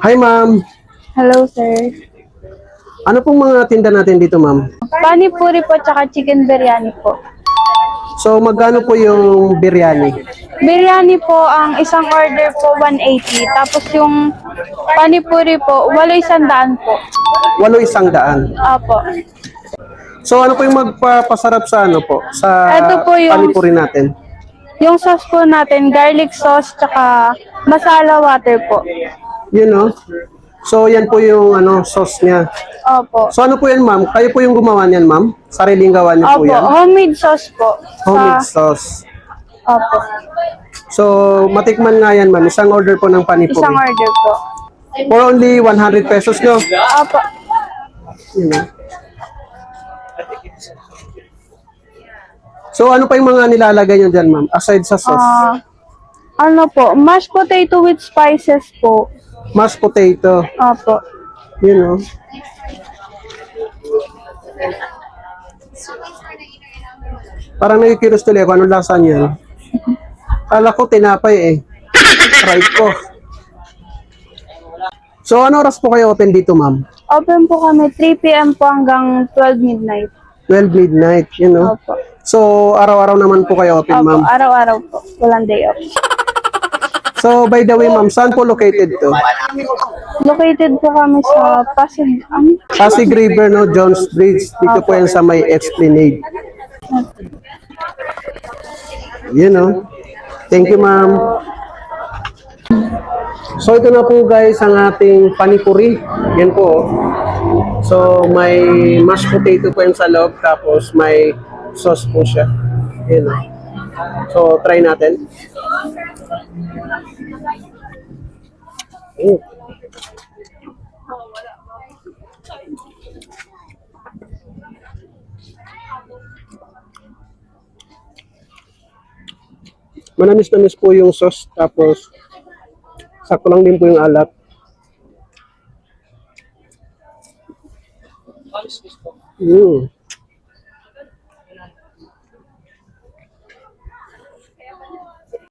Hi, ma'am. Hello, sir. Ano pong mga tinda natin dito, ma'am? Pani puri po, tsaka chicken biryani po. So, magkano po yung biryani? Biryani po, ang isang order po, 180. Tapos yung pani puri po, 800 po. 800. Apo. So, ano po yung magpapasarap sa ano po? Sa Ito po yung- panipuri natin? Yung sauce po natin, garlic sauce, tsaka masala water po. Yun, no? So, yan po yung ano, sauce niya. Opo. So, ano po yan, ma'am? Kayo po yung gumawa niyan, ma'am? Sariling gawa niyo po Opo, yan? homemade sauce po. Homemade sauce. Opo. So, matikman nga yan, ma'am. Isang order po ng panipuri. Isang order po. For only 100 pesos, no? Opo. Yun, no? So, ano pa yung mga nilalagay nyo dyan, ma'am? Aside sa sauce? Ano po, mashed potato with spices po. Mashed potato. Opo. Yun, no? Parang nakikilos tuloy ako. Anong lasa niyan? Kala ko tinapay eh. Try ko. So, ano oras po kayo open dito, ma'am? Open po kami 3 p.m. po hanggang 12 midnight. 12 midnight, you know? Opo. So, araw-araw naman po kayo open, Opo, ma'am. araw-araw po. Walang day off. So, by the way, ma'am, saan po located to? Located po kami sa Pasig. Pasig River, no? Jones Bridge. Dito po yan sa may Esplanade. Yun, no? Thank you, ma'am. So, ito na po, guys, ang ating panipuri. Yan po, oh. So, may mashed potato po yan sa loob, tapos may sauce po siya. Yan, oh. So, try natin. Mm. Manamis-namis po yung sauce, tapos sakto lang din po yung alat. Mm.